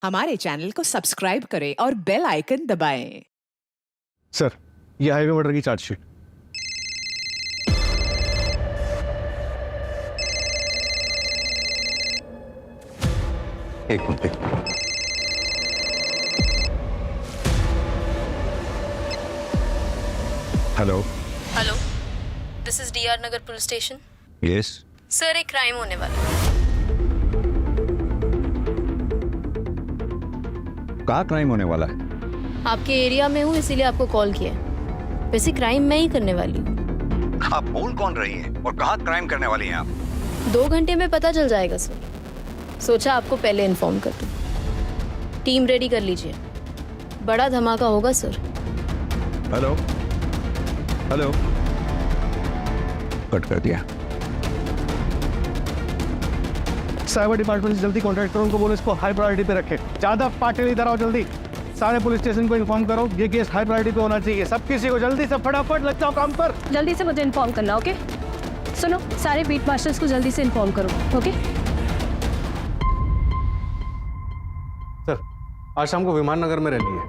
हमारे चैनल को सब्सक्राइब करें और बेल आइकन दबाएं। सर, ये हाईवे मर्डर की चार्जशीट। एक minute. Hello. Hello, this is DR Nagar police station. Yes. Sir, एक क्राइम होने वाला है। कहाँ क्राइम होने वाला है? आपके एरिया में हूँ, इसीलिए आपको कॉल किया है। वैसे क्राइम मैं ही करने वाली हूँ। आप बोल कौन रही हैं और कहाँ क्राइम करने वाली हैं आप? 2 घंटे में पता चल जाएगा सर। सोचा आपको पहले इन्फॉर्म कर दूँ। टीम रेडी कर लीजिए, बड़ा धमाका होगा सर। हेलो हेलो, कट कर दिया। साइबर डिपार्टमेंट से जल्दी कॉन्टैक्ट करो, उनको बोलो इसको हाई प्रायोरिटी पे रखे। ज्यादा पार्टी इधर आओ, जल्दी सारे पुलिस स्टेशन को इन्फॉर्म करो, ये केस हाई प्रायोरिटी पे होना चाहिए। सब किसी को जल्दी से फटाफट लग जाओ काम पर। जल्दी से मुझे इन्फॉर्म करना, ओके? सुनो, सारे बीट मास्टर्स को जल्दी से इन्फॉर्म करो, ओके? सर, आज शाम को विमान नगर में रैली है।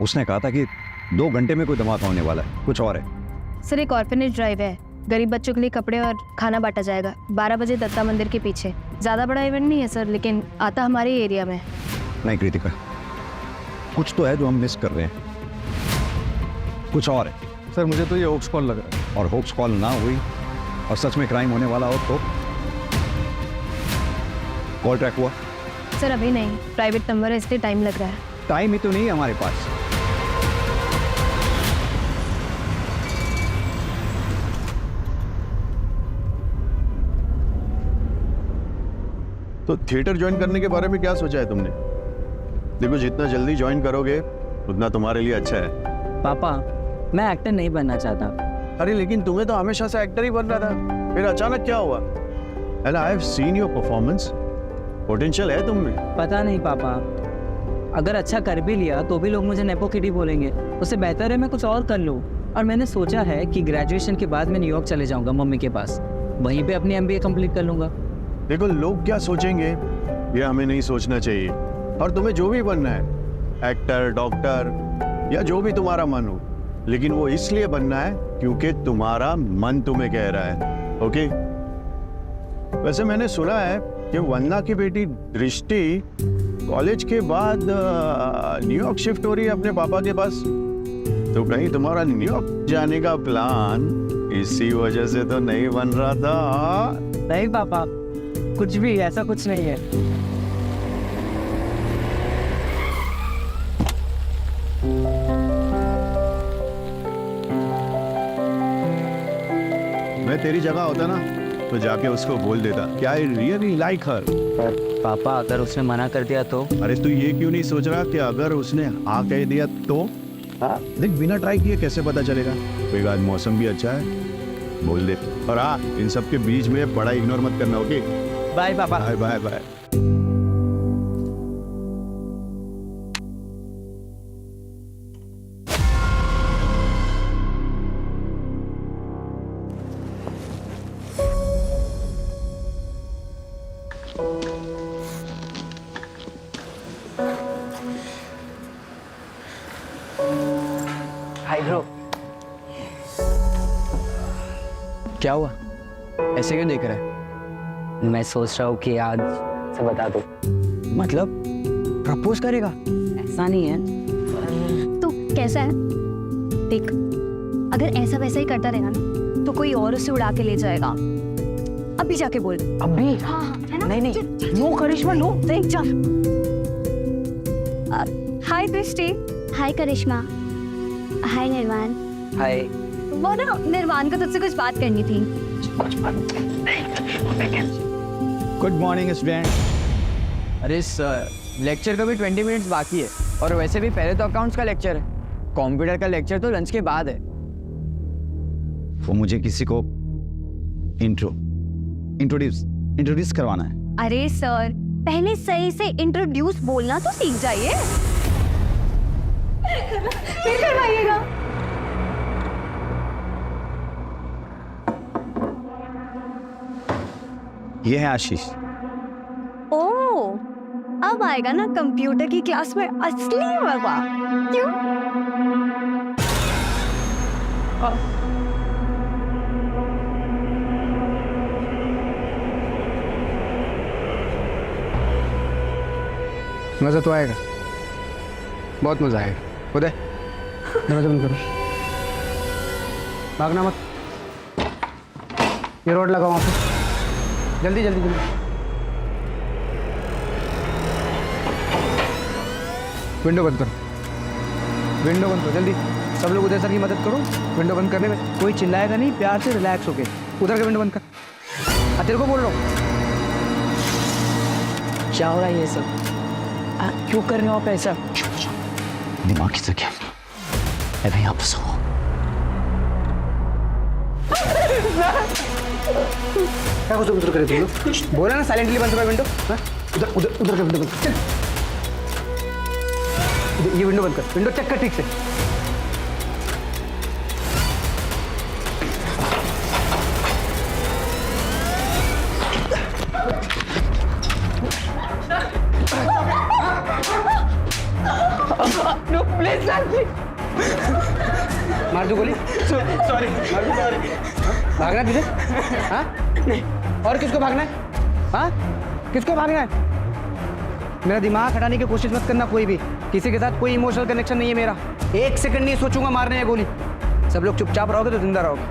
उसने कहा था कि 2 घंटे में कोई धमाका होने वाला है, कुछ और है। सर, एक ऑर्फेनेज ड्राइव है, गरीब बच्चों के लिए कपड़े और खाना बांटा जाएगा 12 बजे दत्ता मंदिर के पीछे। ज़्यादा बड़ा इवेंट नहीं है सर, लेकिन आता हमारे ही एरिया में। नहीं कृतिका, कुछ तो है जो हम मिस कर रहे हैं, कुछ और है। सर, मुझे तो ये होप्स कॉल लग रहा है। और होप्स कॉल ना हुई और सच में क्राइम होने वाला हो तो? कॉल ट्रैक हुआ? सर, अभी नहीं, प्राइवेट नंबर है इसलिए टाइम लग रहा है। टाइम ही तो नहीं है हमारे पास। तो थिएटर ज्वाइन करने के बारे में क्या सोचा है तुमने? देखो, जितना जल्दी ज्वाइन करोगे उतना तुम्हारे लिए अच्छा है। पापा, मैं एक्टर नहीं बनना चाहता। अरे लेकिन तुम्हें तो हमेशा से एक्टर ही बन रहा था, फिर अचानक क्या हुआ? And I have seen your performance, potential है तुम में। पता नहीं पापा, अगर अच्छा कर भी लिया तो भी लोग मुझे नेपो किडी बोलेंगे। उससे बेहतर है मैं कुछ और कर लूँ। और मैंने सोचा है कि ग्रेजुएशन के बाद मैं न्यूयॉर्क चले जाऊँगा मम्मी के पास, वहीं पे अपनी MBA कंप्लीट कर लूँगा। देखो, लोग क्या सोचेंगे ये हमें नहीं सोचना चाहिए। और तुम्हें जो भी बनना है, एक्टर, डॉक्टर या जो भी तुम्हारा मन हो, लेकिन वो इसलिए बनना है क्योंकि तुम्हारा मन तुम्हें कह रहा है। ओके? वैसे मैंने सुना है कि वंदना की बेटी दृष्टि कॉलेज के बाद न्यूयॉर्क शिफ्ट हो रही है अपने पापा के पास। तो कहीं तुम्हारा न्यूयॉर्क जाने का प्लान इसी वजह से तो नहीं बन रहा था? नहीं पापा, कुछ भी ऐसा कुछ नहीं है। मैं तेरी जगह होता ना तो जाके उसको बोल देता कि आई रियली लाइक हर। पर पापा, अगर उसने मना कर दिया तो? अरे तू ये क्यों नहीं सोच रहा कि अगर उसने हाँ कह दिया तो? देख, बिना ट्राई किए कैसे पता चलेगा? कोई आज मौसम भी अच्छा है, बोल दे। और हाँ, इन सब के बीच में बड़ा इग्नोर मत करना, okay? Bye papa. Bye bye bye. Hi bro. क्या हुआ, ऐसे क्यों देख रहा है? मैं सोच रहा हूँ कि आज से बता दो। मतलब प्रपोज करेगा? ऐसा नहीं है। तो कैसा है? देख, अगर ऐसा वैसा ही करता रहेगा ना तो कोई और उसे उड़ा के ले जाएगा। अभी जाके बोल। अभी? हाँ, है ना? नहीं नहीं, नो करिश्मा नो। देख, जा। हाय दृष्टि। हाय करिश्मा। हाय निर्वाण। हाय। वो ना, निर्वाण को तुझसे कुछ बात करनी थी। Good morning student. अरे सर, लेक्चर का भी 20 मिनट्स बाकी है, और वैसे भी पहले तो अकाउंट्स का लेक्चर है, कंप्यूटर का लेक्चर तो लंच के बाद है। वो मुझे किसी को इंट्रोड्यूस करवाना है। अरे सर, पहले सही से इंट्रोड्यूस बोलना तो सीख जाइए। फिर करवाइएगा। ये है आशीष। ओह, अब आएगा ना कंप्यूटर की क्लास में असली मजा। क्यों? मजा तो आएगा, बहुत मजा आएगा। उदय दरवाजा बंद करो, भागना मत। ये रोड लगाओ वहाँ पे, जल्दी जल्दी जल्दी। विंडो बंद करो, विंडो बंद करो जल्दी। सब लोग उदय सर की मदद करो विंडो बंद करने में। कोई चिल्लाएगा नहीं, प्यार से रिलैक्स होके उधर का विंडो बंद कर। तेरे को बोल रहा हूँ। क्या हो रहा है ये सब? क्यों कर रहे हो आप ऐसा? दिमाग की जगह अभी यहाँ पर सो। क्या कुछ उधर करे तुम लोग? बोला ना साइलेंटली बंद करो विंडो। उधर उधर उधर का विंडो बंद कर। ये विंडो बंद कर, विंडो चेक कर ठीक से। नो प्लीज सर, मार दो गोली। सॉरी। भागना तुझे? हाँ? नहीं। और किसको भागना है? हाँ? किसको भागना है? मेरा दिमाग हटाने की कोशिश मत करना कोई भी। किसी के साथ कोई इमोशनल कनेक्शन नहीं है मेरा। एक सेकंड नहीं सोचूंगा मारने में गोली। सब लोग चुपचाप रहोगे तो जिंदा रहोगे।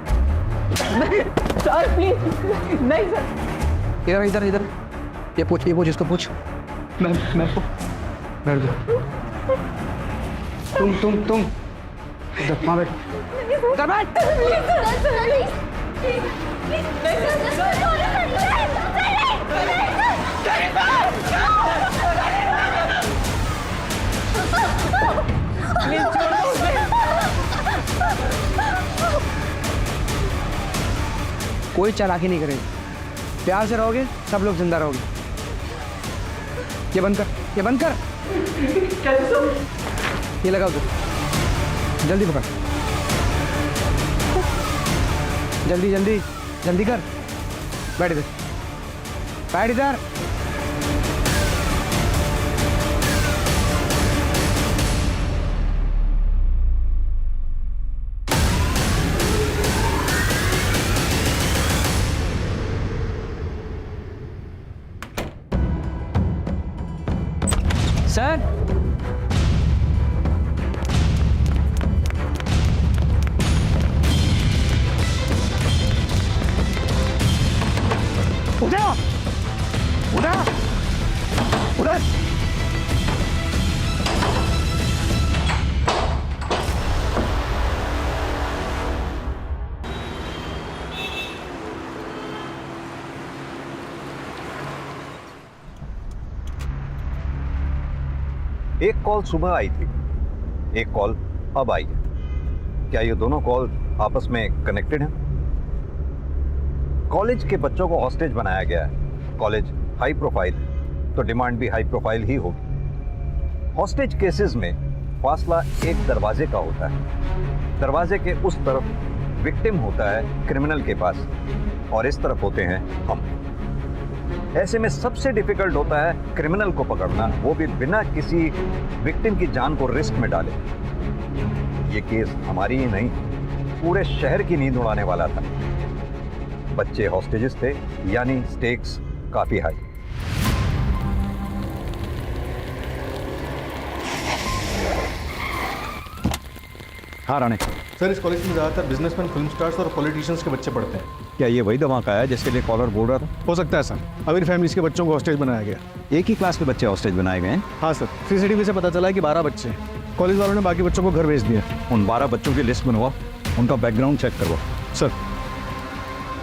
सर प्लीज नहीं सर। इधर इधर इधर, ये पूछ इसको पूछ। मैं बैठ जाओ। तुम इधर वहाँ बैठ, उधर बैठ। कोई चालाकी नहीं करेगा, प्यार से रहोगे सब लोग जिंदा रहोगे। ये बंद कर, ये बंद कर। ये लगाओ तो जल्दी पकड़, जल्दी जल्दी जल्दी कर। बैठ इधर, बैठ इधर। सर उधर उधर उधर। एक कॉल सुबह आई थी, एक कॉल अब आई है। क्या ये दोनों कॉल आपस में कनेक्टेड हैं? कॉलेज के बच्चों को हॉस्टेज बनाया गया है। कॉलेज हाई प्रोफाइल है तो डिमांड भी हाई प्रोफाइल ही होगी। हॉस्टेज केसेस में फासला एक दरवाजे का होता है। दरवाजे के उस तरफ विक्टिम होता है क्रिमिनल के पास और इस तरफ होते हैं हम। ऐसे में सबसे डिफिकल्ट होता है क्रिमिनल को पकड़ना, वो भी बिना किसी विक्टिम की जान को रिस्क में डाले। ये केस हमारी ही नहीं, पूरे शहर की नींद उड़ाने वाला था। बच्चे हॉस्टेजेस थे, यानी स्टेक्स काफी हाई। हाँ राणे, सर इस कॉलेज में ज़्यादातर बिजनेसमैन, फिल्म स्टार्स और पॉलिटिशियंस के बच्चे पढ़ते हैं। क्या ये वही धमाका है जिसके लिए कॉलर बोल रहा था? हो सकता है सर, अमीर फैमिलीज के बच्चों को हॉस्टेज बनाया गया। एक ही क्लास के बच्चे हॉस्टेज बनाए गए हैं? हाँ सर, सीसीटीवी से पता चला है कि 12 बच्चे हैं। कॉलेज वालों ने बाकी बच्चों को घर भेज दिया। उन 12 बच्चों की लिस्ट बनवाओ, उनका बैकग्राउंड चेक करवाओ।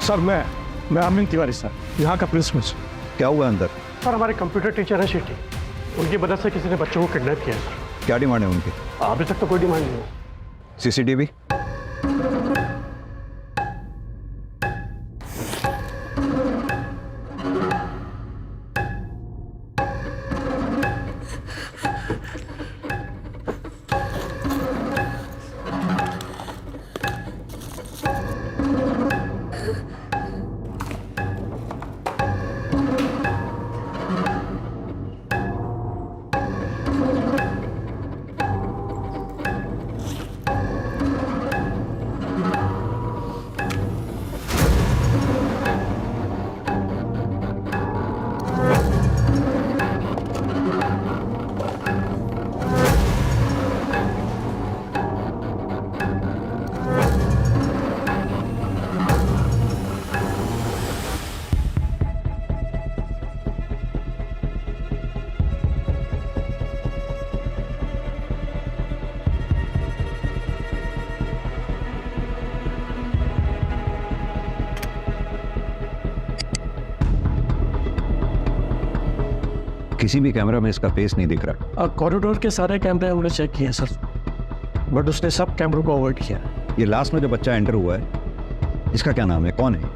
सर मैं अमिन तिवारी सर, यहाँ का प्रिंसिपल। क्या हुआ अंदर? सर हमारे कंप्यूटर टीचर है शेट्टी, उनकी मदद से किसी ने बच्चों को किडनैप किया है सर। क्या डिमांड है उनकी? अभी तक तो कोई डिमांड नहीं है। सीसीटीवी? किसी भी कैमरा में इसका फेस नहीं दिख रहा। कॉरिडोर के सारे कैमरे हमने चेक किए सर, बट उसने सब कैमरों को अवॉइड किया। ये लास्ट में जो बच्चा एंटर हुआ है, इसका क्या नाम है, कौन है?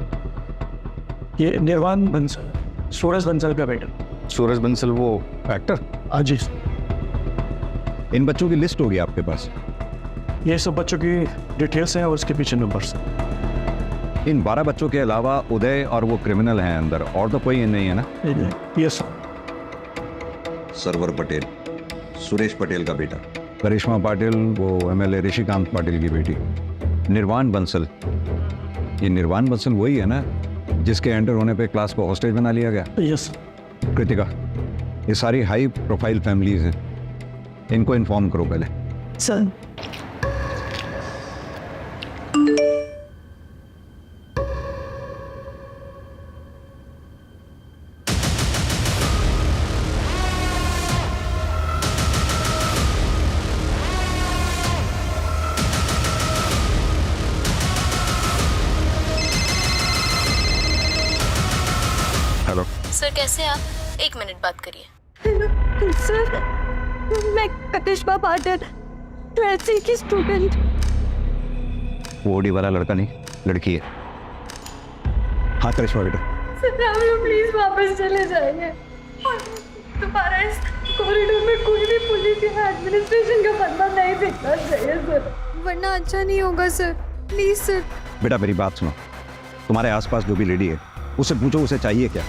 ये निर्वाण बंसल, सूरज बंसल का बेटा। सूरज बंसल, वो एक्टर? हाँ जी। इन बच्चों की लिस्ट होगी आपके पास? ये सब बच्चों की डिटेल्स हैं और उसके पीछे नंबर्स हैं। इन 12 बच्चों के अलावा उदय और वो क्रिमिनल हैं अंदर, और तो कोई नहीं है ना? Yes sir. सरवर पटेल, सुरेश पटेल का बेटा। करिश्मा पाटिल, वो एमएलए ऋषिकांत पाटिल की बेटी। निर्वाण बंसल, ये निर्वाण बंसल वही है ना जिसके एंटर होने पे क्लास को हॉस्टेज बना लिया गया? यस। कृतिका, ये सारी हाई प्रोफाइल फैमिलीज हैं, इनको इन्फॉर्म करो पहले। सर। हेलो सर, कैसे आप? 1 मिनट बात करिए। सर, मैं करिश्मा पाटिल, 12th की स्टूडेंट। वो ओडी वाला लड़का नहीं, लड़की है। हाँ करिश्मा बेटा। सर, आप लोग प्लीज वापस चले जाइए। दोबारा इस कॉरिडोर में कोई भी पुलिस या एडमिनिस्ट्रेशन का बंदा नहीं दिखना चाहिए सर, वरना अच्छा नहीं होगा सर। Please sir. बेटा मेरी बात सुनो, तुम्हारे आसपास जो भी लेडी है उससे पूछो उसे चाहिए क्या।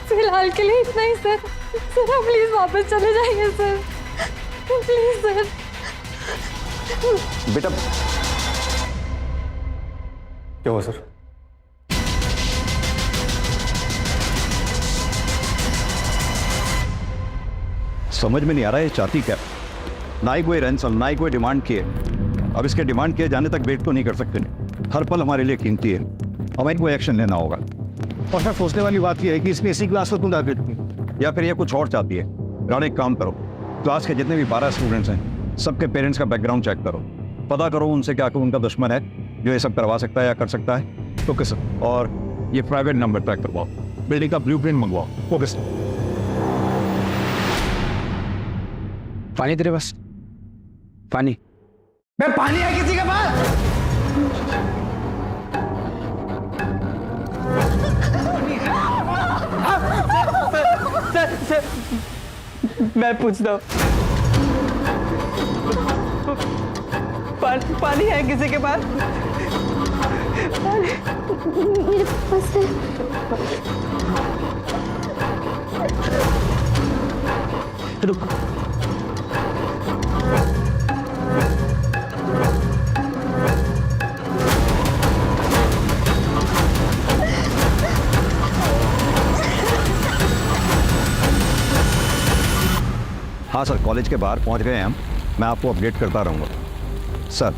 फिलहाल के लिए इतना ही सर। सर आप प्लीज वापस चले जाइए सर, प्लीज सर। बेटा क्या हुआ सर? समझ में नहीं आ रहा है ये चाहती क्या। ना ही कोई रैंसम, ना ही कोई डिमांड किए। अब इसके डिमांड किए जाने तक वेट तो नहीं कर सकते। हर पल हमारे लिए कीमती है, हमें कोई एक्शन लेना होगा। और सर सोचने वाली बात यह है कि इसने इसी क्लास को क्यों टारगेट की, या फिर ये कुछ और चाहती है। राणा एक काम करो, क्लास के जितने भी 12 स्टूडेंट्स हैं सबके पेरेंट्स का बैकग्राउंड चेक करो, पता करो उनसे क्या कोई उनका दुश्मन है जो ये सब करवा सकता है या कर सकता है तो किस, और ये प्राइवेट नंबर ट्रैक करवाओ, बिल्डिंग का ब्लूप्रिंट मंगवाओ। वो किस पानी तेरे पास? पानी? मैं पानी है किसी के पास? सर, मैं पूछता हूँ, पानी है किसी के पास? मेरे पास है। रुक। हाँ सर, कॉलेज के बाहर पहुंच गए हैं हम, मैं आपको अपडेट करता रहूँगा सर।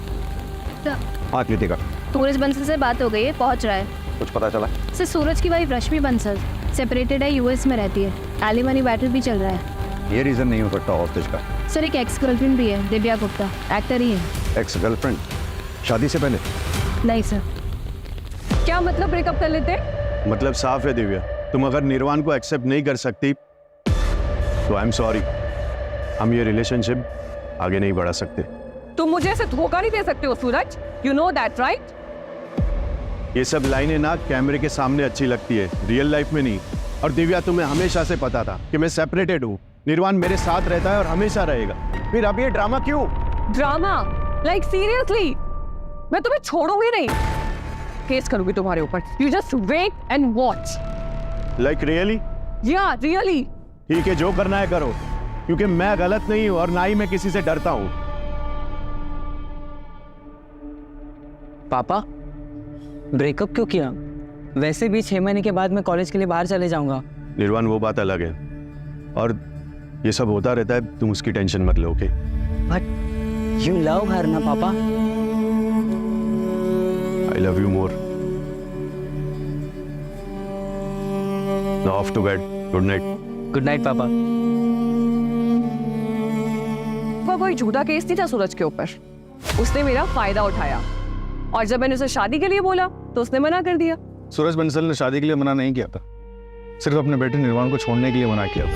हाँ कृतिका, सूरज बंसल से बात हो गई है, पहुंच रहा है। कुछ पता चला? सर, सूरज की वाइफ रश्मि बंसल सेपरेटेड है, यूएस में रहती है। एलिमनी बैटल भी चल रहा है। ये रीज़न नहीं हो सकता हॉस्टेज का। सर, एक एक्स गर्लफ्रेंड भी है, दिव्या गुप्ता, एक्टर ही है। Ex girlfriend? शादी से पहले? नहीं सर। क्या मतलब ब्रेकअप कर लेते? मतलब साफ है दिव्या, तुम अगर निर्वाण को एक्सेप्ट नहीं कर सकती तो आई एम सॉरी, हम ये रिलेशनशिप आगे नहीं बढ़ा सकते। तुम मुझे ऐसे धोखा नहीं दे सकते हो सूरज, यू नो दैट राइट? ये सब लाइनें ना कैमरे के सामने अच्छी लगती है, रियल लाइफ में नहीं। और दिव्या, तुम्हें हमेशा से पता था कि मैं सेपरेटेड हूँ, निर्वाण मेरे साथ रहता है और हमेशा रहेगा, फिर अब ये ड्रामा क्यों? ड्रामा? Like seriously? मैं तुम्हें छोड़ूंगी नहीं, केस करूंगी तुम्हारे ऊपर। You just wait and watch. Like really? Yeah really. ठीक है, जो करना है करो, क्योंकि मैं गलत नहीं हूं और ना ही मैं किसी से डरता हूं। पापा, ब्रेकअप क्यों किया? वैसे भी 6 महीने के बाद मैं कॉलेज के लिए बाहर चले जाऊंगा। निर्वाण, वो बात अलग है और ये सब होता रहता है, तुम उसकी टेंशन मत लो, okay? But you love her ना पापा? I love you more. Now off to bed, good night. Good night पापा। वो कोई झूठा केस नहीं था सूरज के ऊपर, उसने मेरा फायदा उठाया और जब मैंने उसे शादी के लिए बोला तो उसने मना कर दिया। सूरज बंसल ने शादी के लिए मना नहीं किया था, सिर्फ अपने बेटे निर्वाण को छोड़ने के लिए मना किया था।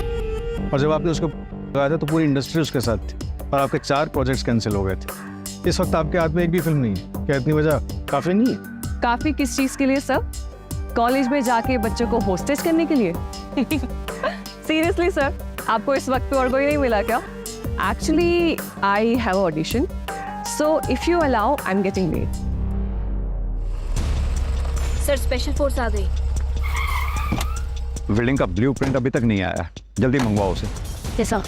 और जब आपने उसको लगाया था तो पूरी इंडस्ट्री उसके साथ थी और आपके 4 प्रोजेक्ट्स कैंसिल हो गए थे। इस वक्त आपके हाथ में एक भी फिल्म नहीं है। क्या इतनी वजह काफ़ी नहीं है? काफी किस चीज के लिए सर? कॉलेज में जाके बच्चों को होस्टेज करने के लिए? सीरियसली सर, आपको इस वक्त पे और कोई नहीं मिला क्या? Actually I have audition, so if you allow I am getting late. Sir special force आ गई। बिल्डिंग का ब्लूप्रिंट अभी तक नहीं आया, जल्दी मंगवाओ उसे। कैसा?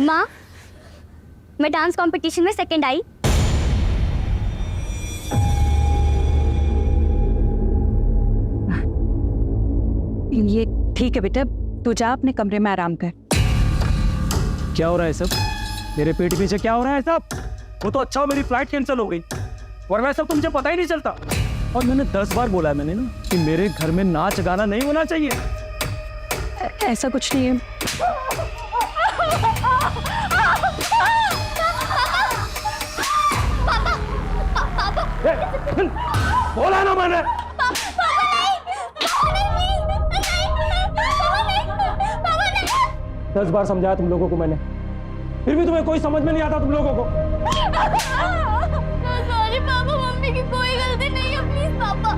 माँ, मैं डांस कंपटीशन में सेकंड आई। ये ठीक है बेटा, तू जा अपने कमरे में आराम कर। क्या हो रहा है सब? मेरे पेट पीछे क्या हो रहा है सब? वो तो अच्छा हो मेरी फ्लाइट कैंसिल हो गई, वरना सब तो मुझे पता ही नहीं चलता। और मैंने 10 बार बोला है मैंने ना कि मेरे घर में नाच गाना नहीं होना चाहिए। ऐसा कुछ नहीं है। बोला ना मैंने। 10 बार समझाया तुम लोगों को मैंने, फिर भी तुम्हें कोई समझ में नहीं आता तुम लोगों को। सॉरी पापा, मम्मी की कोई गलती नहीं है, प्लीज पापा।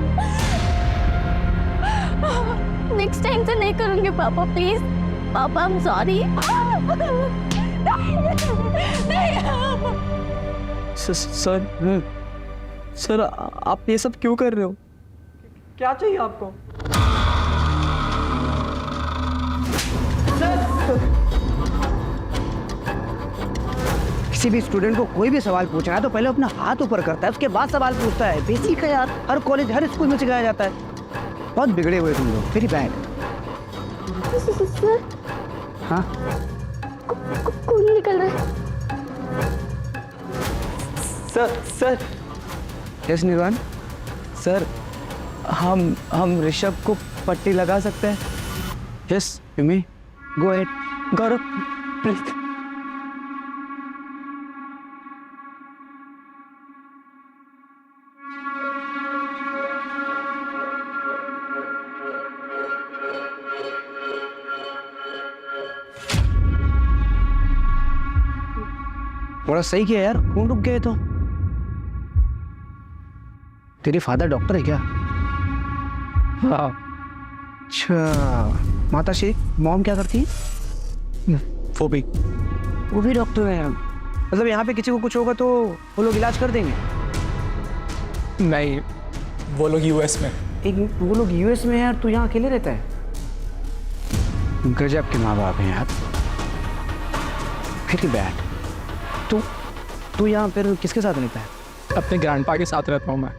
नेक्स्ट टाइम से नहीं करूंगी पापा, प्लीज पापा, आई एम सॉरी। सर आप ये सब क्यों कर रहे हो? क्या चाहिए आपको? किसी भी स्टूडेंट को कोई भी सवाल पूछना है तो पहले अपना हाथ ऊपर करता है, उसके बाद सवाल पूछता है। बेसिक है यार, हर कॉलेज हर स्कूल में सिखाया जाता है। बहुत बिगड़े हुए तुम लोग, वेरी बैड। सर, हाँ खून निकल रहा है। सर यस निर्वाण, सर हम ऋषभ को पट्टी लगा सकते हैं? Yes you may go ahead. Gaurav please. बड़ा सही किया यार, खून रुक गए तो। तेरे फादर डॉक्टर है क्या? हाँ। अच्छा, माता श्री मॉम क्या करती है? वो भी डॉक्टर है। मतलब यहाँ पे किसी को कुछ होगा तो वो लोग इलाज कर देंगे? नहीं, वो लोग यूएस में। वो लोग यूएस में है और तू यहाँ अकेले रहता है? गजब के माँ बाप हैं यार, वेरी बैड। तू यहाँ फिर किसके साथ रहता है? अपने ग्रैंडपा के साथ रहता हूँ मैं।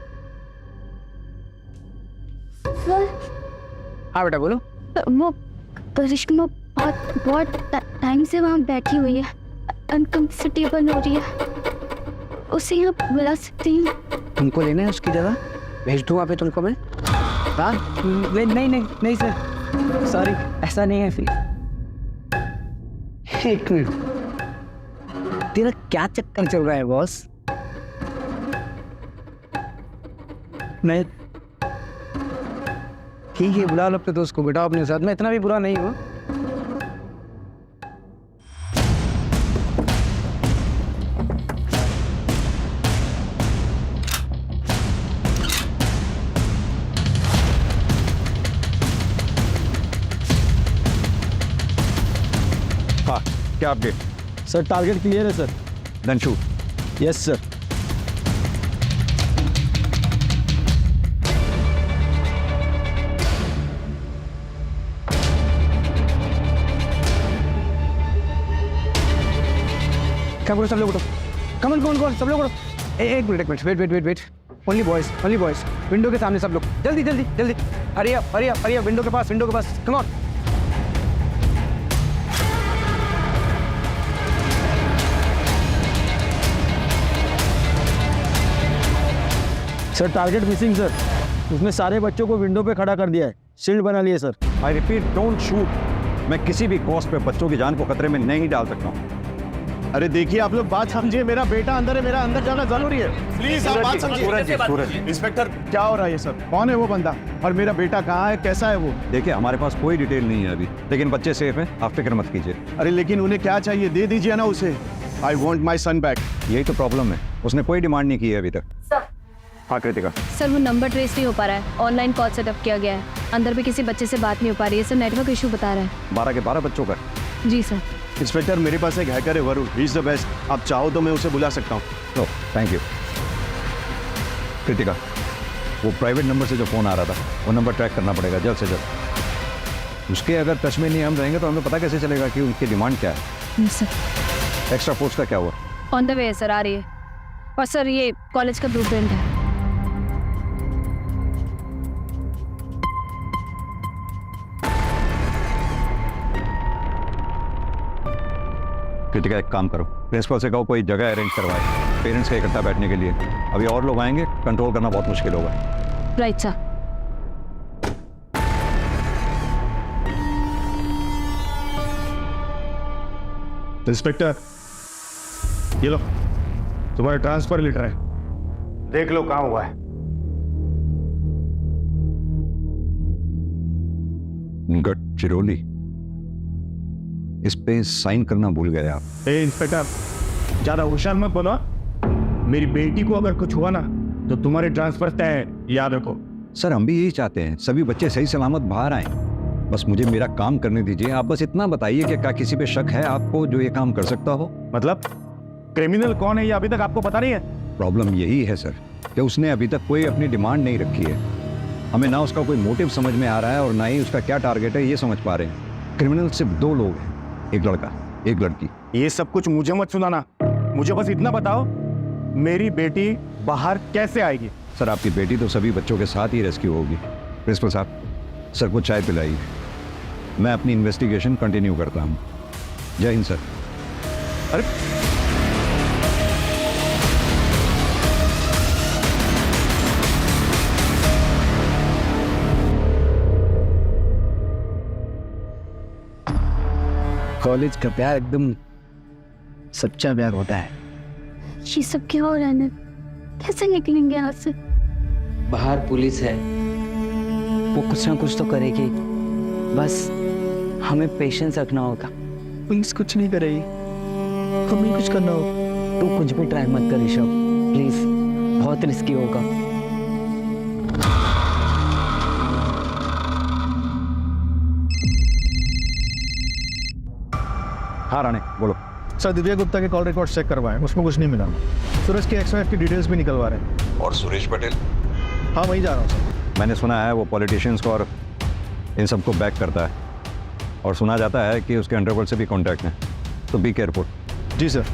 हाँ बेटा बोलो। वो करिश्मा बहुत टाइम से वहाँ बैठी हुई है, अनकंफर्टेबल हो रही है। उसे यहाँ बुला सकती हूँ? तुमको लेना है उसकी जगह? भेज दूँ वहाँ पे तुमको मैं? हाँ नहीं सर, सॉरी, ऐसा नहीं है। फिर एक मिनट, तेरा क्या चक्कर चल रहा है बॉस? मैं ठीक है, बुला लो अपने दोस्त को, बिठाओ अपने साथ में, इतना भी बुरा नहीं हुआ। हाँ, क्या अपडेट? सर टारगेट क्लियर है sir. Then shoot. Yes sir. क्या बोलो सब लोग उठो, कमन कौन सब लोग उठो। एक minute wait, only boys, window के सामने सब लोग, जल्दी हरी अप, विंडो के पास, come on. Sir target missing sir, उसने सारे बच्चों को विंडो पे खड़ा कर दिया है, शील्ड बना लिए sir. I repeat, don't shoot. मैं किसी भी कॉस्ट पे बच्चों की जान को खतरे में नहीं डाल सकता हूँ। अरे देखिए आप लोग बात समझिए, मेरा बेटा अंदर है, मेरा अंदर जाना जरूरी है। प्लीज आप बात समझिए। सूरज, इंस्पेक्टर क्या हो रहा है ये सब? कौन है वो बंदा और मेरा बेटा कहाँ है, कैसा है वो? देखिए हमारे पास कोई डिटेल नहीं है अभी, लेकिन बच्चे सेफ हैं, आप फिक्र मत कीजिए। अरे लेकिन उन्हें क्या चाहिए, दे दीजिए ना उसे। I want my son back. यही तो प्रॉब्लम है, उसने कोई डिमांड नहीं की है अभी तक। हाँ कृतिका। सर वो नंबर ट्रेस नहीं हो पा रहा है, ऑनलाइन कॉल सेटअप किया गया है, अंदर भी किसी बच्चे से बात नहीं हो पा रही है सर, नेटवर्क इशू बता रहा है। 12 के 12 बच्चों का। जी सर। इंस्पेक्टर मेरे पास एक हैकर है Varun, he is the best. आप चाहो तो मैं उसे बुला सकता हूँ। No thank you. कृतिका, वो प्राइवेट नंबर से जो फ़ोन आ रहा था वो नंबर ट्रैक करना पड़ेगा जल्द से जल्द। उसके अगर टच में नहीं हम रहेंगे तो हमें पता कैसे चलेगा कि उनकी डिमांड क्या है। सर एक्स्ट्रा फोर्स का क्या हुआ? ऑन द वे है सर, आ रही है। और सर ये कॉलेज का ब्लूप्रिंट है। कृतिका एक काम करो, प्रिंसिपल से कहो कोई जगह अरेंज करवाए पेरेंट्स के इकट्ठा बैठने के लिए। अभी और लोग आएंगे, कंट्रोल करना बहुत मुश्किल होगा। Right sir. इंस्पेक्टर ये लो, तुम्हारा ट्रांसफर लेटर है, देख लो कहाँ हुआ है। गडचिरोली, इस पे साइन करना भूल गए आप। ए इंस्पेक्टर, ज्यादा होशियार मत बनो। मेरी बेटी को अगर कुछ हुआ ना तो तुम्हारे ट्रांसफर तय है, याद रखो। सर हम भी यही चाहते हैं, सभी बच्चे सही सलामत बाहर आए। बस मुझे मेरा काम करने दीजिए। आप बस इतना बताइए कि क्या किसी पे शक है आपको जो ये काम कर सकता हो? मतलब क्रिमिनल कौन है ये अभी तक आपको पता नहीं है? प्रॉब्लम यही है सर कि उसने अभी तक कोई अपनी डिमांड नहीं रखी है। हमें ना उसका कोई मोटिव समझ में आ रहा है और ना ही उसका क्या टारगेट है ये समझ पा रहे हैं। क्रिमिनल सिर्फ 2 लोग हैं, एक लड़का एक लड़की। ये सब कुछ मुझे मत सुनाना, मुझे बस इतना बताओ मेरी बेटी बाहर कैसे आएगी? सर आपकी बेटी तो सभी बच्चों के साथ ही रेस्क्यू होगी। प्रिंसिपल साहब, सर को चाय पिलाइए, मैं अपनी इन्वेस्टिगेशन कंटिन्यू करता हूँ। जय हिंद सर। अरे कॉलेज का प्यार एकदम सच्चा प्यार होता है। ये सब क्या हो रहा है? कैसे निकलेंगे यहाँ से? बाहर पुलिस है, वो कुछ ना कुछ तो करेगी, बस हमें पेशेंस रखना होगा। पुलिस कुछ नहीं करेगी, हमें कुछ करना होगा। तू कुछ भी ट्राई मत कर ऋषभ, प्लीज, बहुत रिस्की होगा। हाँ राणे बोलो। सर दिव्या गुप्ता के कॉल रिकॉर्ड चेक करवाएं, उसमें कुछ नहीं मिला। सूरज के XYZ की डिटेल्स भी निकलवा रहे हैं। और सुरेश पटेल? हाँ वहीं जा रहा हूँ सर। मैंने सुना है वो पॉलिटिशियंस को और इन सबको बैक करता है, और सुना जाता है कि उसके अंडरवर्ल्ड से भी कांटेक्ट है, तो बी केयरफुल। जी सर।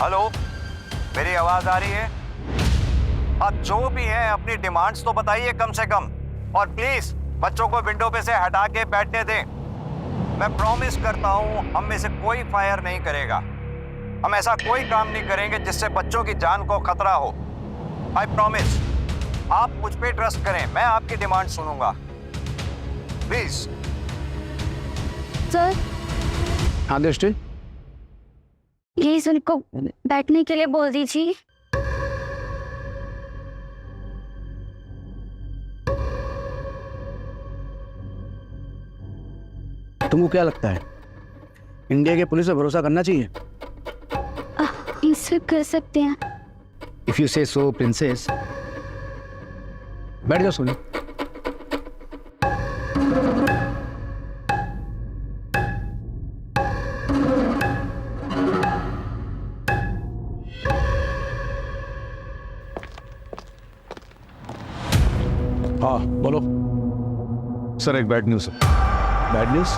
हेलो, मेरी आवाज आ रही है? आप जो भी हैं अपनी डिमांड्स तो बताइए कम से कम, और प्लीज बच्चों को विंडो पे से हटा के बैठने दें। मैं प्रॉमिस करता हूं हम में से कोई फायर नहीं करेगा। हम ऐसा कोई काम नहीं करेंगे जिससे बच्चों की जान को खतरा हो। I promise. आप मुझ पे ट्रस्ट करें, मैं आपकी डिमांड सुनूंगा, प्लीज। सर हाँ दृष्टि, प्लीज उनको बैठने के लिए बोल दीजिए। तुमको क्या लगता है इंडिया के पुलिस पे भरोसा करना चाहिए? इसे कर सकते हैं। इफ यू से सो प्रिंसेस। बैठ जाओ सोनी। हाँ बोलो। सर एक बैड न्यूज़ है। Bad news?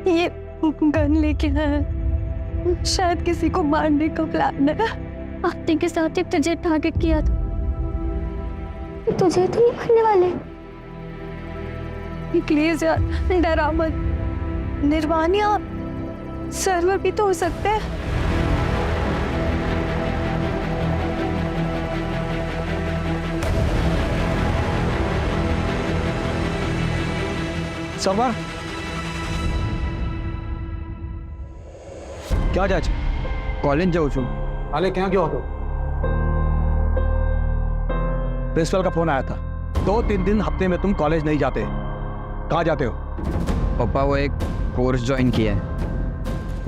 ये गन लेके है, शायद किसी को मारने का प्लान है। आपने के साथ ही तुझे टारगेट किया था, तुझे तो नहीं मारने वाले। प्लीज यार डरा मत। निर्वाणिया सर्वर भी तो हो सकते हैं। सर्वर क्या जाए कॉलेज जाऊँ છું हाले क्या क्यों हो? प्रिंसिपल का फोन आया था 2-3 दिन हफ्ते में तुम कॉलेज नहीं जाते, कहाँ जाते हो? पापा वो एक कोर्स ज्वाइन किया है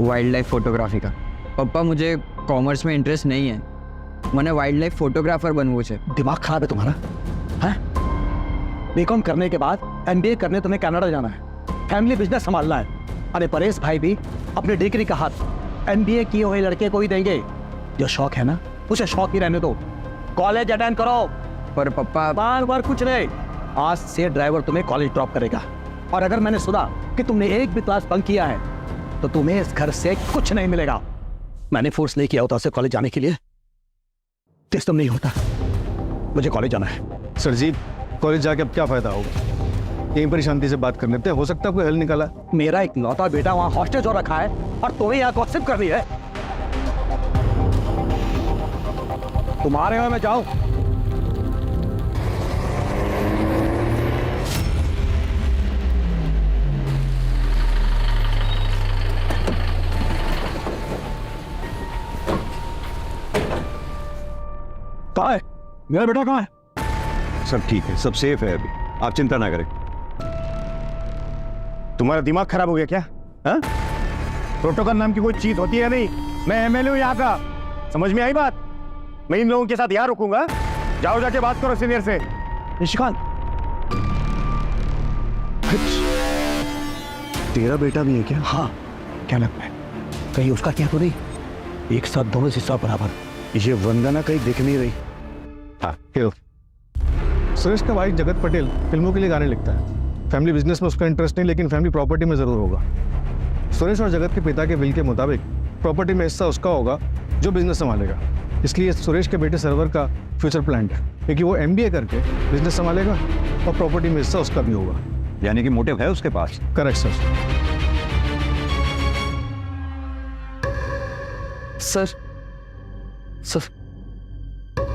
वाइल्ड लाइफ फोटोग्राफी का। पापा मुझे कॉमर्स में इंटरेस्ट नहीं है, मैंने वाइल्ड लाइफ फोटोग्राफर बनવું છે। दिमाग खराब है तुम्हारा? हैं? बीकॉम करने के बाद एमबीए करने तुम्हें कनाडा जाना है, फैमिली बिजनेस संभालना है। अरे परेश भाई भी अपने डिग्री का हाथ एमबीए किए हुए लड़के को ही देंगे। जो शौक है ना उसे शौक ही रहने दो, कॉलेज अटेंड करो। पर पापा बार बार कुछ नहीं, आज से ड्राइवर तुम्हें कॉलेज ड्रॉप करेगा। और अगर मैंने सुना कि तुमने एक भी क्लास बंक किया है तो तुम्हें इस घर से कुछ नहीं मिलेगा। मैंने फोर्स नहीं किया होता उसे कॉलेज जाने के लिए, सिस्टम नहीं होता। मुझे कॉलेज जाना है। सर जी कॉलेज जाके अब क्या फायदा होगा, यहीं पर ही शांति से बात कर लेते हैं, हो सकता है कोई हल निकाला। मेरा एक लौता बेटा वहां हॉस्टेज हो रखा है और तुम्हें यहाँ गॉसिप करनी है। तुम्हारे में मैं जाऊं? कहाँ है मेरा बेटा, कहाँ है? सब ठीक है, सब सेफ है अभी, आप चिंता ना करें। तुम्हारा दिमाग खराब हो गया क्या? हाँ? प्रोटोकॉल नाम की कोई चीज होती है नहीं। मैं एमएलए हूं यहाँ का, समझ में आई बात? मैं इन लोगों के साथ यहाँ रुकूंगा? जाओ जाके बात करो सीनियर से। निशिकांत तेरा बेटा भी है क्या? हाँ, क्या लगता है कहीं उसका क्या तो नहीं? एक साथ दोनों हिस्सा बराबर। ये वंदना कहीं दिख नहीं रही। हाँ क्यों? सुरेश का भाई जगत पटेल फिल्मों के लिए गाने लिखता है, फैमिली बिजनेस में उसका इंटरेस्ट नहीं लेकिन फैमिली प्रॉपर्टी में ज़रूर होगा। सुरेश और जगत के पिता के विल के मुताबिक प्रॉपर्टी में हिस्सा उसका होगा जो बिजनेस संभालेगा। इसलिए सुरेश के बेटे सर्वर का फ्यूचर प्लान है क्योंकि वो एमबीए करके बिजनेस संभालेगा और प्रॉपर्टी में हिस्सा उसका भी होगा। यानी कि मोटिव है उसके पास। Correct sir. सर सर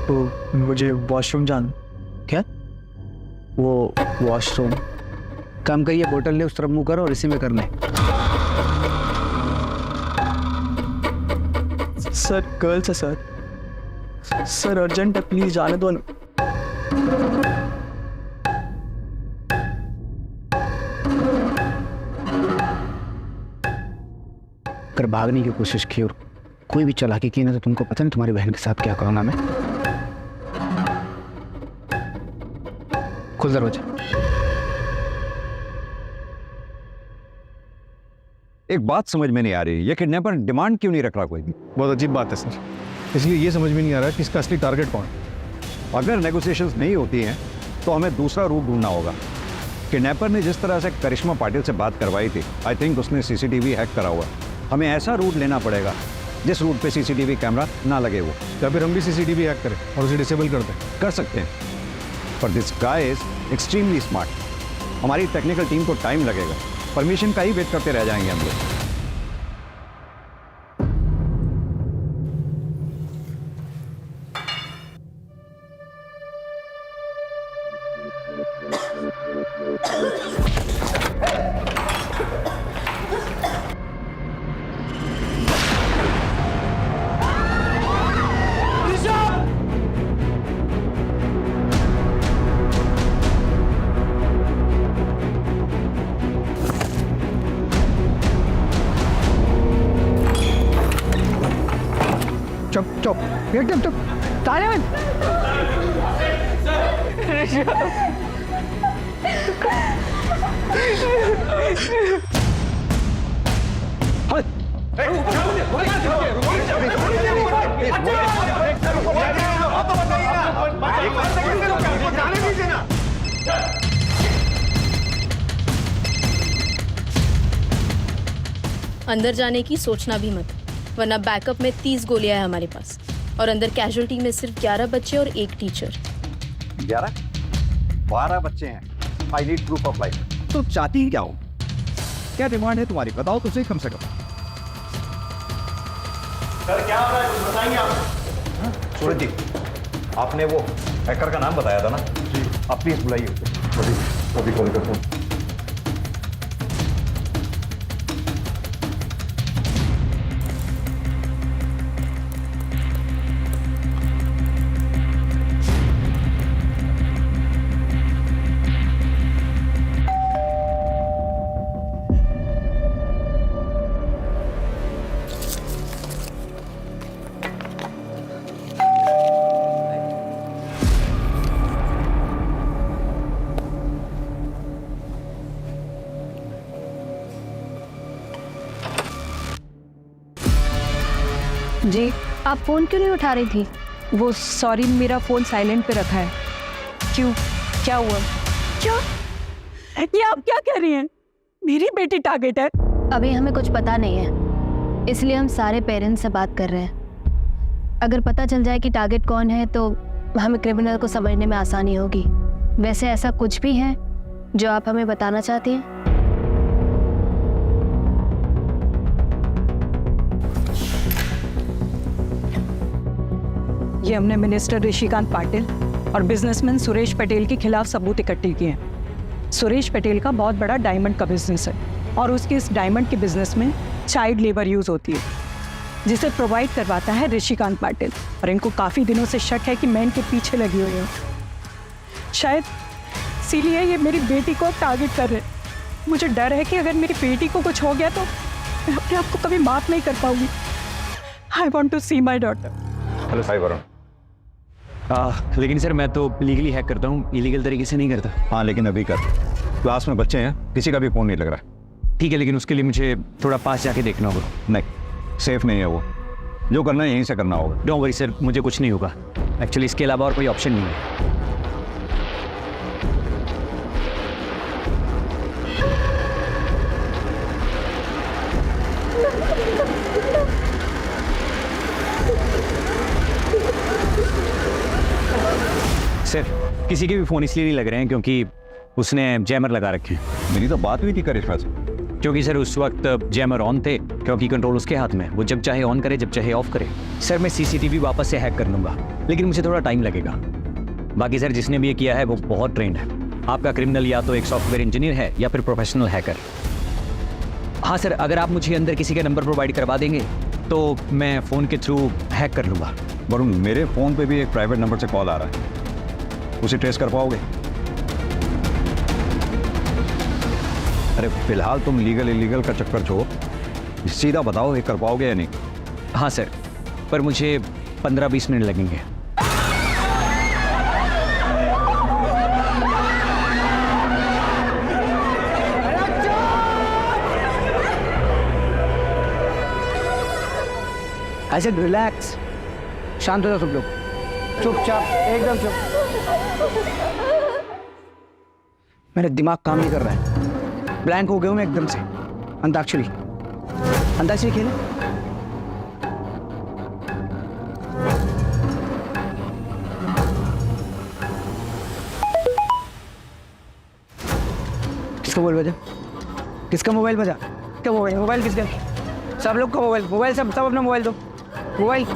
तो मुझे वॉशरूम जाना। क्या? वो वॉशरूम काम करिए, बोतल ले उस तरफ मुंह करो और इसी में करना है। सर गर्ल्स है सर, सर अर्जेंट है, प्लीज जाने दो ना। अगर भागने की कोशिश की और कोई भी चालाकी की ना तो तुमको पता नहीं तुम्हारी बहन के साथ क्या करूंगा मैं। खुल दरवाजा। एक बात समझ में नहीं आ रही, ये किडनैपर डिमांड क्यों नहीं रख रहा कोई भी? बहुत अजीब बात है सर, इसलिए ये समझ में नहीं आ रहा कि इसका असली टारगेट कौन है। अगर नेगोशिएशंस नहीं होती हैं तो हमें दूसरा रूट ढूंढना होगा। किडनैपर ने जिस तरह से करिश्मा पाटिल से बात करवाई थी, आई थिंक उसने सीसीटीवी हैक करा हुआ। हमें ऐसा रूट लेना पड़ेगा जिस रूट पे सीसीटीवी कैमरा ना लगे वो। या फिर हम भी सीसीटीवी हैक करें और उसे डिसेबल कर दें। कर सकते हैं, पर this guy is extremely smart. हमारी टेक्निकल टीम को टाइम लगेगा, परमिशन का ही वेट करते रह जाएंगे हम लोग। चुप चुप एकदम चुप। ताले में अंदर जाने की सोचना भी मत, वरना बैकअप में 30 गोलियां हैं हमारे पास और अंदर कैजुअल्टी में सिर्फ 11 बच्चे और एक टीचर। 11? 12 बच्चे हैं। I need proof of life. तो चाहती ही क्या हो? क्या डिमांड है तुम्हारी? बताओ तो सही कम से कम। सर क्या हो रहा है, कुछ बताएंगे आप? सूरज जी, आपने वो हैकर का नाम बताया था ना जी, आप प्लीज बुलाइए उसे। अभी कॉल करता हूँ। जी आप फ़ोन क्यों नहीं उठा रही थी? वो सॉरी, मेरा फ़ोन साइलेंट पे रखा है। क्यों, क्या हुआ? क्या ये आप क्या कह रही हैं? मेरी बेटी टारगेट है? अभी हमें कुछ पता नहीं है, इसलिए हम सारे पेरेंट्स से बात कर रहे हैं। अगर पता चल जाए कि टारगेट कौन है तो हमें क्रिमिनल को समझने में आसानी होगी। वैसे ऐसा कुछ भी है जो आप हमें बताना चाहती हैं? ये हमने मिनिस्टर ऋषिकांत पाटिल और बिजनेसमैन सुरेश पटेल के खिलाफ सबूत इकट्ठे किए हैं। सुरेश पटेल का बहुत बड़ा डायमंड का बिजनेस है और उसके इस डायमंड के बिजनेस में चाइल्ड लेबर यूज़ होती है, जिसे प्रोवाइड करवाता है ऋषिकांत पाटिल। और इनको काफ़ी दिनों से शक है कि मैं इनके पीछे लगी हुई हूँ। शायद इसीलिए ये मेरी बेटी को टारगेट कर रहे हैं। मुझे डर है कि अगर मेरी बेटी को कुछ हो गया तो मैं अपने आप को कभी माफ़ नहीं कर पाऊंगी। I want to see my daughter. Hello Sai Varun. लेकिन सर मैं तो लीगली हैक करता हूँ, इलीगल तरीके से नहीं करता। हाँ लेकिन अभी कर, क्लास में बच्चे हैं, किसी का भी फोन नहीं लग रहा। ठीक है, लेकिन उसके लिए मुझे थोड़ा पास जाके देखना होगा। नहीं, सेफ नहीं है वो। जो करना है यहीं से करना होगा। डोंट वरी सर, मुझे कुछ नहीं होगा। एक्चुअली इसके अलावा और कोई ऑप्शन नहीं है। सर किसी के भी फ़ोन इसलिए नहीं लग रहे हैं क्योंकि उसने जैमर लगा रखे हैं। मेरी तो बात हुई थी करिश्मा से। क्योंकि सर उस वक्त जैमर ऑन थे, क्योंकि कंट्रोल उसके हाथ में, वो जब चाहे ऑन करे जब चाहे ऑफ करे। सर मैं सीसीटीवी वापस से हैक कर लूँगा, लेकिन मुझे थोड़ा टाइम लगेगा। बाकी सर जिसने भी ये किया है वो बहुत ट्रेंड है। आपका क्रिमिनल या तो एक सॉफ्टवेयर इंजीनियर है या फिर प्रोफेशनल हैकर। हाँ सर, अगर आप मुझे अंदर किसी का नंबर प्रोवाइड करवा देंगे तो मैं फ़ोन के थ्रू हैक कर लूँगा। वरुण, मेरे फ़ोन पे भी एक प्राइवेट नंबर से कॉल आ रहा है, उसे ट्रेस कर पाओगे? अरे फिलहाल तुम लीगल इलीगल का चक्कर छोड़ो, सीधा बताओ ये कर पाओगे या नहीं? हाँ सर, पर मुझे 15-20 मिनट लगेंगे। ऐसे रिलैक्स, शांत हो जाओ सब लोग, चुपचाप, एकदम चुप। मेरा दिमाग काम नहीं कर रहा है, ब्लैंक हो गया हूँ मैं एकदम से। अंताक्षरी, अंताक्षरी खेले। किसका मोबाइल बजा? किसका मोबाइल बजा? क्या मोबाइल किसका? सब लोग का मोबाइल सब अपना मोबाइल दो। मोबाइल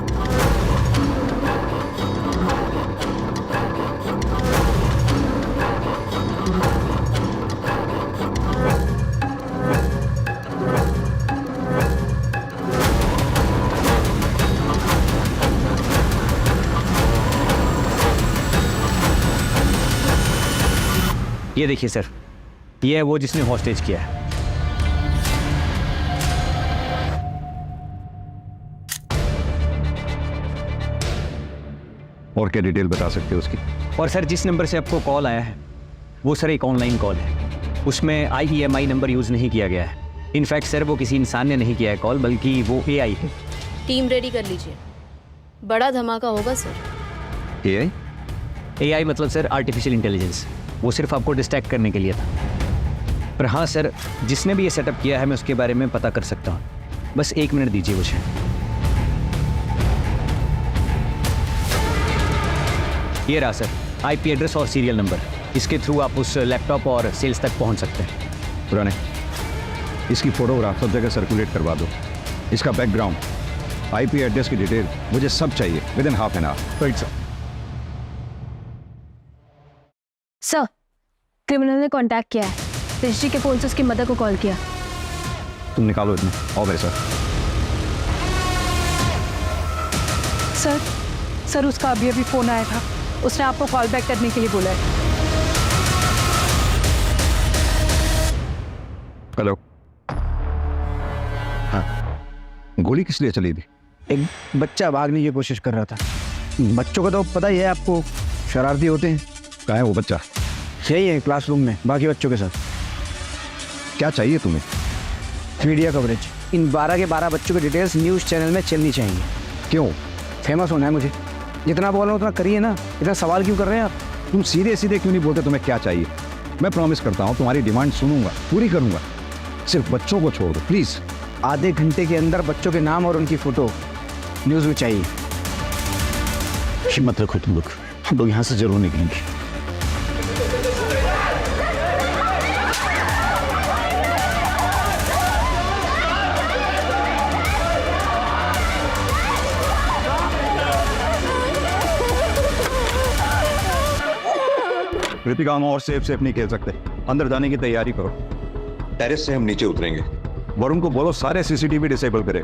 ये देखिए सर, ये है वो जिसने हॉस्टेज किया है। और क्या डिटेल बता सकते हो उसकी? और सर जिस नंबर से आपको कॉल आया है वो सर एक ऑनलाइन कॉल है, उसमें IEMI नंबर यूज़ नहीं किया गया है। इनफैक्ट सर वो किसी इंसान ने नहीं किया है कॉल, बल्कि वो AI है। टीम रेडी कर लीजिए, बड़ा धमाका होगा सर। AI? AI मतलब सर आर्टिफिशियल इंटेलिजेंस, वो सिर्फ आपको डिस्ट्रैक्ट करने के लिए था। पर हाँ सर, जिसने भी ये सेटअप किया है मैं उसके बारे में पता कर सकता हूँ। बस 1 मिनट दीजिए मुझे। ये रहा सर IP एड्रेस और सीरियल नंबर। इसके थ्रू आप उस लैपटॉप और सेल्स तक पहुंच सकते हैं। पुराने इसकी फोटोग्राफ सब जगह सर्कुलेट करवा दो। इसका बैकग्राउंड, आईपी एड्रेस की डिटेल मुझे सब चाहिए with in half an hour. Right sir. Sir, criminal ने कांटेक्ट किया है। ऋषि के फोन से उसकी मदर को कॉल किया। तुम निकालो इसमें। और भाई सर। सर उसका अभी फ़ोन आया था। उसने आपको कॉल बैक करने के लिए बोला है। हेलो। हाँ, गोली किस लिए चली थी? एक बच्चा भागने की कोशिश कर रहा था। बच्चों का तो पता ही है आपको, शरारती होते हैं। कहाँ है वो बच्चा? यही है क्लासरूम में बाकी बच्चों के साथ। क्या चाहिए तुम्हें? Media coverage. इन 12 के 12 बच्चों की डिटेल्स न्यूज़ चैनल में चलनी चाहिए। क्यों? फेमस होना है मुझे। जितना बोल रहा हूँ उतना करिए ना। इतना सवाल क्यों कर रहे हैं आप? तुम सीधे सीधे क्यों नहीं बोलते तुम्हें क्या चाहिए? मैं प्रॉमिस करता हूँ तुम्हारी डिमांड सुनूंगा, पूरी करूंगा। सिर्फ बच्चों को छोड़ दो प्लीज। आधे घंटे के अंदर बच्चों के नाम और उनकी फोटो न्यूज़ में चाहिए। हिम्मत रखो तुम लोग, हम लोग यहाँ से जरूर निकलेंगे। कृतिका, हम और सेफ नहीं खेल सकते। अंदर जाने की तैयारी करो। टेरेस से हम नीचे उतरेंगे। वरुण को बोलो सारे सीसीटीवी डिसेबल करे।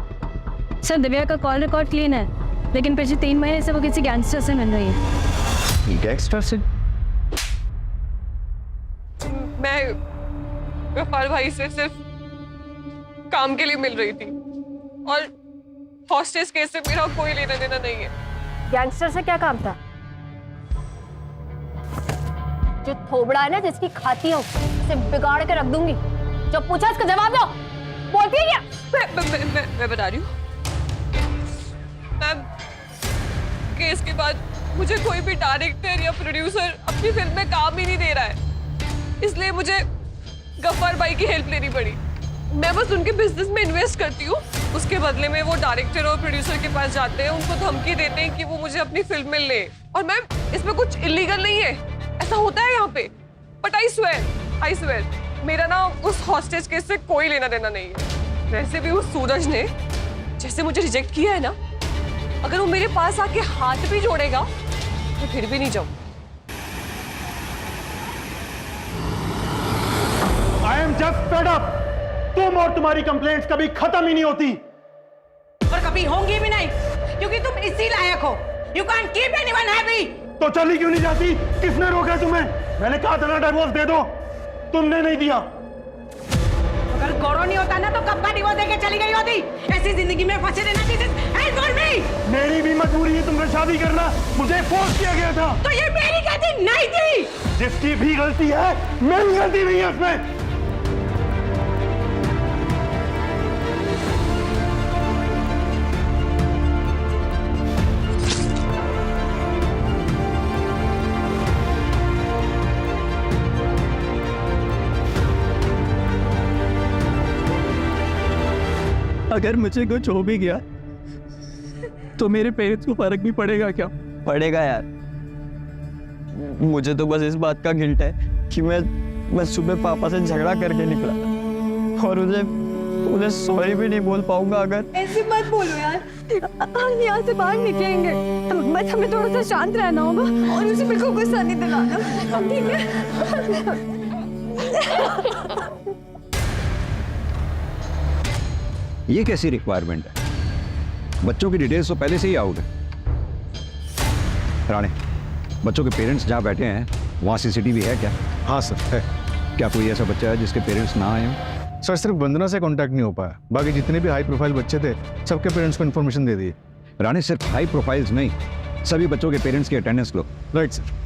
सर, दिव्या का कॉल रिकॉर्ड क्लीन है, लेकिन पिछले 3 महीने से वो किसी गैंगस्टर से मिल रही है। गैंगस्टर से? मैं गफ्फार भाई से सिर्फ काम के लिए मिल रही थी और हॉस्टेज केस से मेरा कोई लेना देना नहीं है। गैंगस्टर से क्या काम था? जो थोबड़ा है ना, जिसकी खाती हूँ उसे बिगाड़ के रख दूंगी। जो पूछा इसका जवाब दो। बोलती है क्या? मैं बता रही हूँ मैम, केस के बाद मुझे कोई भी डायरेक्टर या प्रोड्यूसर अपनी फिल्म में काम ही नहीं दे रहा है, इसलिए मुझे गफ्फार भाई की हेल्प लेनी पड़ी। मैं बस उनके बिजनेस में इन्वेस्ट करती हूँ, उसके बदले में वो डायरेक्टर और प्रोड्यूसर के पास जाते हैं, उनको धमकी देते हैं कि वो मुझे अपनी फिल्म में ले। और मैम, इसमें कुछ इलीगल नहीं है, ऐसा होता है यहाँ पे। बट आई स्वेयर मेरा ना उस हॉस्टेज केस से कोई लेना देना नहीं है। वैसे भी उस सूरज ने जैसे मुझे रिजेक्ट किया है ना, अगर वो मेरे पास आके हाथ भी जोड़ेगा तो फिर भी नहीं जाऊँ। I am just fed up. तुम और तुम्हारी कंप्लेंट्स कभी खत्म ही नहीं होती और कभी होंगी भी नहीं, क्योंकि तुम इसी लायक हो। You can't keep anyone happy। तो चली क्यों नहीं जाती? किसने रोका तुम्हें? मैंने कहा था ना डिवोर्स दे दो, तुमने नहीं दिया। अगर गौरव नहीं होता ना तो कब का डिवोर्स देके चली गई होती। ऐसी जिंदगी में फंसे रहना चाहिए। मेरी भी मजबूरी है तुमसे शादी करना, मुझे फोर्स किया गया था। तो ये मेरी गलती नहीं थी। जिसकी भी गलती है, मेरी गलती नहीं है उसमें। अगर मुझे कुछ हो भी गया तो मेरे पेरेंट्स को फर्क भी पड़ेगा क्या? पड़ेगा यार। मुझे तो बस इस बात का गिल्ट है कि मैं सुबह पापा से झगड़ा करके निकला और उन्हें सॉरी भी नहीं बोल पाऊंगा। अगर ऐसे मत बोलो यार, हम यहाँ से बाहर निकलेंगे, बस हमें थोड़ा सा शांत रहना होगा और उसे बिल्कुल गुस्सा नहीं दिलाना, ठीक है? ये कैसी रिक्वायरमेंट है? बच्चों की डिटेल्स तो पहले से ही आउट है। राणे, बच्चों के पेरेंट्स जहाँ बैठे हैं वहाँ सीसीटीवी है क्या? हाँ सर है। क्या कोई ऐसा बच्चा है जिसके पेरेंट्स ना आए हों? सर सिर्फ वंदना से कांटेक्ट नहीं हो पाया, बाकी जितने भी हाई प्रोफाइल बच्चे थे सबके पेरेंट्स को इन्फॉर्मेशन दे दी। राणे, सिर्फ हाई प्रोफाइल्स नहीं, सभी बच्चों के पेरेंट्स की अटेंडेंस लो। Right sir.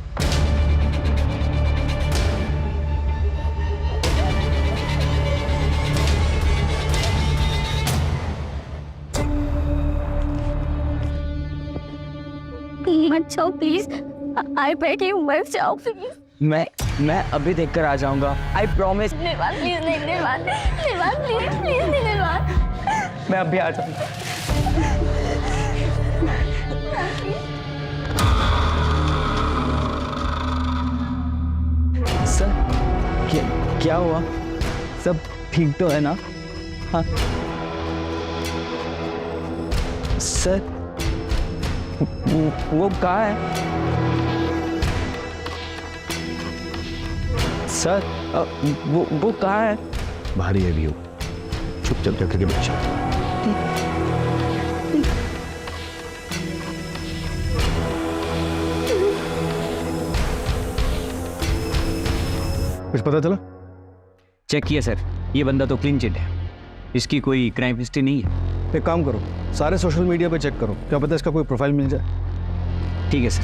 मत जाओ प्लीज, आई बेग यू, मत जाओ प्लीज। मैं अभी देख कर आ जाऊंगा, आई प्रॉमिस। निर्वाण प्लीज, निर्वाण प्लीज, प्लीज निर्वाण। मैं अभी आ जाऊंगा। क्या हुआ? सब ठीक तो है ना? हाँ सर, वो कहाँ है सर? वो कहाँ है? बाहर ही है भी हो, चुपचाप जाकर के बच्चा। कुछ पता चला? चेक किया सर, ये बंदा तो क्लीन चिट है, इसकी कोई क्राइम हिस्ट्री नहीं है। एक काम करो, सारे सोशल मीडिया पे चेक करो, क्या पता इसका कोई प्रोफाइल मिल जाए। ठीक है सर।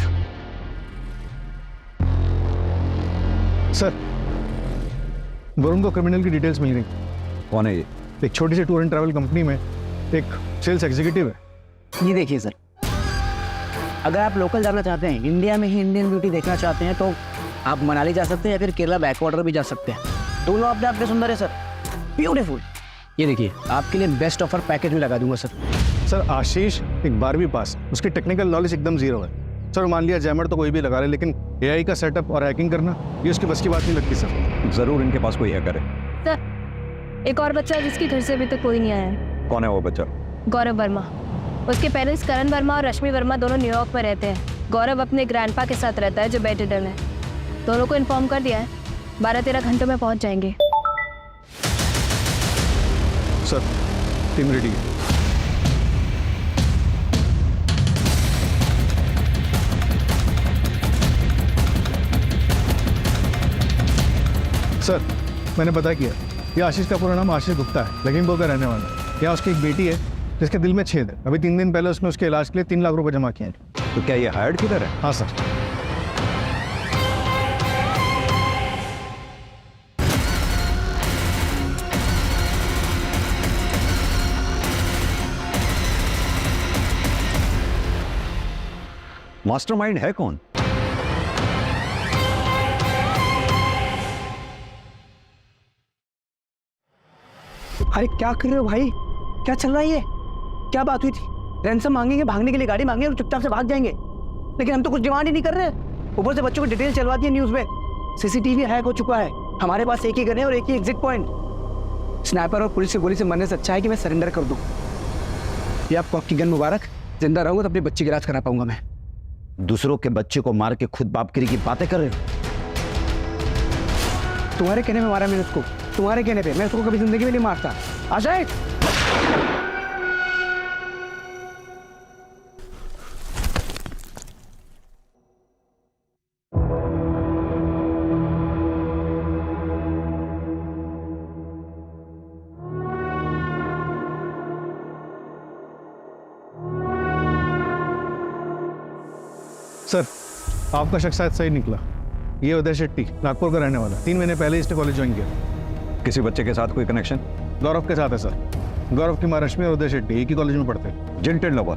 सर, वरुण को क्रिमिनल की डिटेल्स मिल गई। कौन है ये? एक छोटी सी टूर एंड ट्रैवल कंपनी में एक सेल्स एग्जीक्यूटिव है। ये देखिए सर, अगर आप लोकल जाना चाहते हैं, इंडिया में ही इंडियन ब्यूटी देखना चाहते हैं, तो आप मनाली जा सकते हैं या फिर केरला बैकवाटर भी जा सकते हैं। दोनों अपने आप में सुंदर है सर, ब्यूटीफुल। ये देखिए, आपके लिए बेस्ट ऑफर पैकेज में लगा दूंगा सर। सर, आशीष एक 12वीं पास, उसकी टेक्निकल नॉलेज एकदम जीरो है। सर, मान लिया जैमर तो कोई भी लगा रहे, लेकिन एआई का सेटअप और हैकिंग करना ये उसकी बस की बात नहीं लगती सर। जरूर इनके पास कोई हैकर है। सर, एक और बच्चा जिसकी घर से अभी तक कोई नहीं आया है। कौन है वो बच्चा? गौरव वर्मा। उसके पेरेंट्स करण वर्मा और रश्मि वर्मा दोनों न्यूयॉर्क में रहते हैं। गौरव अपने ग्रैंडपा के साथ रहता है जो बेड रिडन है। दोनों को इन्फॉर्म कर दिया है, 12-13 घंटों में पहुंच जाएंगे। सर, टीम रेडी है। सर, मैंने पता किया, ये आशीष का पूरा नाम आशीष गुप्ता है, लखीमपुर का रहने वाला है। यहाँ उसकी एक बेटी है जिसके दिल में छेद है। अभी 3 दिन पहले उसने उसके इलाज के लिए 3 लाख रुपए जमा किए हैं। तो क्या ये हायर्ड किलर है? हाँ सर। मास्टरमाइंड है कौन? अरे क्या कर रहे हो भाई? क्या चल रहा है ये? क्या बात हुई थी? रैंसम मांगेंगे, भागने के लिए गाड़ी मांगेंगे और चुपचाप से भाग जाएंगे, लेकिन हम तो कुछ डिमांड ही नहीं कर रहे। ऊपर से बच्चों को डिटेल चलवा दी है न्यूज़ में। सीसीटीवी हैक हो चुका है, हमारे पास एक ही गन है और एक ही एग्जिट पॉइंट। स्नाइपर और पुलिस की गोली से मरने से अच्छा है कि मैं सरेंडर कर दूं। ये आपको आपकी गन मुबारक। जिंदा रहूंगा तो अपनी बच्ची की इलाज करा पाऊंगा मैं। दूसरों के बच्चे को मार के खुद बापगिरी की बातें कर रहे हो? तुम्हारे कहने में मारा मैंने उसको, तुम्हारे कहने पे। मैं उसको कभी जिंदगी में नहीं मारता। अजय, सर, आपका शख्स शायद सही निकला। ये उदय शेट्टी, नागपुर का रहने वाला, 3 महीने पहले इसने कॉलेज ज्वाइन किया। किसी बच्चे के साथ कोई कनेक्शन? गौरव के साथ है सर। गौरव की माँ रश्मि और उदय शेट्टी एक ही कॉलेज में पढ़ते हैं। Jilted lover.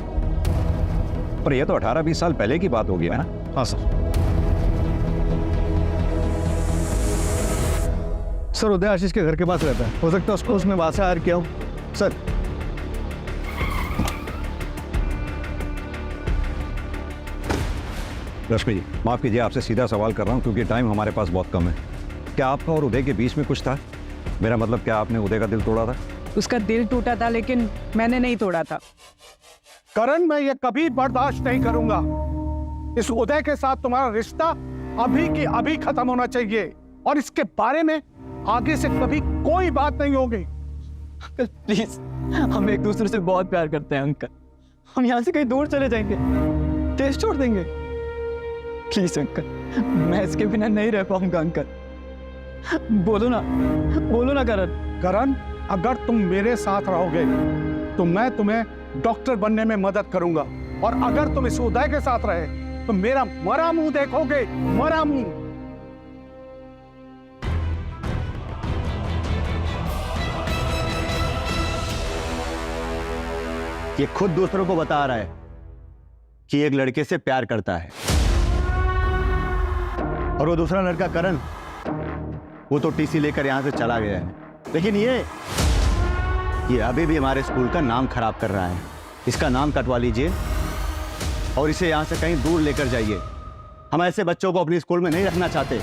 पर यह तो 18-20 साल पहले की बात होगी, है ना? हाँ सर। सर, उदय आशीष के घर के पास रहता है, हो सकता है उसको उसमें वहां से हायर किया हो सर। रश्मि जी, माफ कीजिए, आपसे सीधा सवाल कर रहा हूँ क्योंकि टाइम हमारे पास बहुत कम है। क्या आपका और उदय के बीच में कुछ था? मेरा मतलब, क्या आपने उदय का दिल तोड़ा था? उसका दिल टूटा था, लेकिन मैंने नहीं तोड़ा था। करण, मैं ये कभी बर्दाश्त नहीं करूंगा। इस उदय के साथ तुम्हारा रिश्ता अभी की अभी खत्म होना चाहिए और इसके बारे में आगे से कभी कोई बात नहीं होगी। अंकल प्लीज, हम एक दूसरे से बहुत प्यार करते हैं अंकल। हम यहाँ से कहीं दूर चले जाएंगे, देश छोड़ देंगे। प्लीज अंकल, मैं इसके बिना नहीं रह पाऊंगा अंकल। बोलो ना करण। करण, अगर तुम मेरे साथ रहोगे तो मैं तुम्हें डॉक्टर बनने में मदद करूंगा, और अगर तुम इस उदय के साथ रहे तो मेरा मरा मुंह देखोगे, मरा मुंह। ये खुद दूसरों को बता रहा है कि एक लड़के से प्यार करता है, और वो दूसरा लड़का करण, वो तो टीसी लेकर यहां से चला गया है, लेकिन ये अभी भी हमारे स्कूल का नाम खराब कर रहा है। इसका नाम कटवा लीजिए और इसे यहां से कहीं दूर लेकर जाइए। हम ऐसे बच्चों को अपने स्कूल में नहीं रखना चाहते।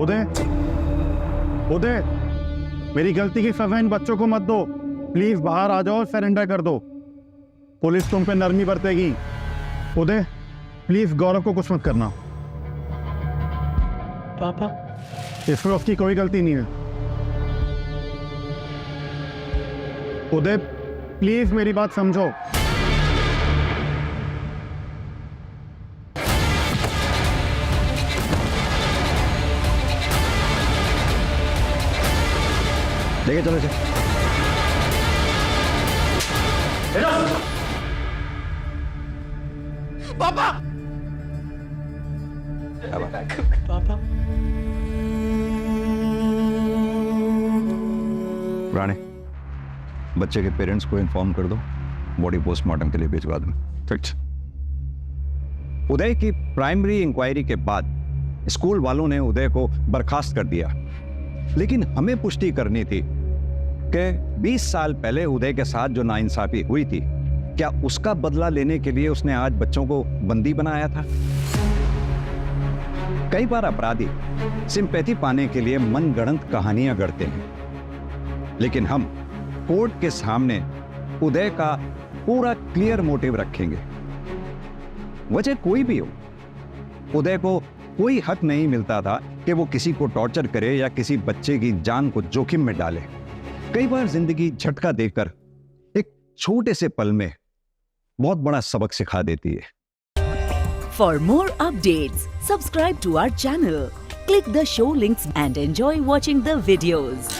उदय, उदय, मेरी गलती की सजा इन बच्चों को मत दो। प्लीज बाहर आ जाओ और सरेंडर कर दो। पुलिस तुम पे नरमी बरतेगी। उदय, प्लीज गौरव को कुछ मत करना। पापा, इसमें उसकी कोई गलती नहीं है। उदय, प्लीज मेरी बात समझो। लेके चलो इसे। पापा, पापा, राणे, बच्चे के पेरेंट्स को इन्फॉर्म कर दो, बॉडी पोस्टमार्टम के लिए भिजवा दो। ठीक। उदय की प्राइमरी इंक्वायरी के बाद स्कूल वालों ने उदय को बर्खास्त कर दिया, लेकिन हमें पुष्टि करनी थी कि 20 साल पहले उदय के साथ जो नाइंसाफी हुई थी, क्या उसका बदला लेने के लिए उसने आज बच्चों को बंदी बनाया था? कई बार अपराधी सिंपैथी पाने के लिए मनगढ़ंत कहानियां गढ़ते हैं, लेकिन हम कोर्ट के सामने उदय का पूरा क्लियर मोटिव रखेंगे। वजह कोई भी हो, उदय को कोई हक नहीं मिलता था कि वो किसी को टॉर्चर करे या किसी बच्चे की जान को जोखिम में डाले। कई बार जिंदगी झटका देकर एक छोटे से पल में बहुत बड़ा सबक सिखा देती है। For more updates, subscribe to our channel, click the show links and enjoy watching the videos.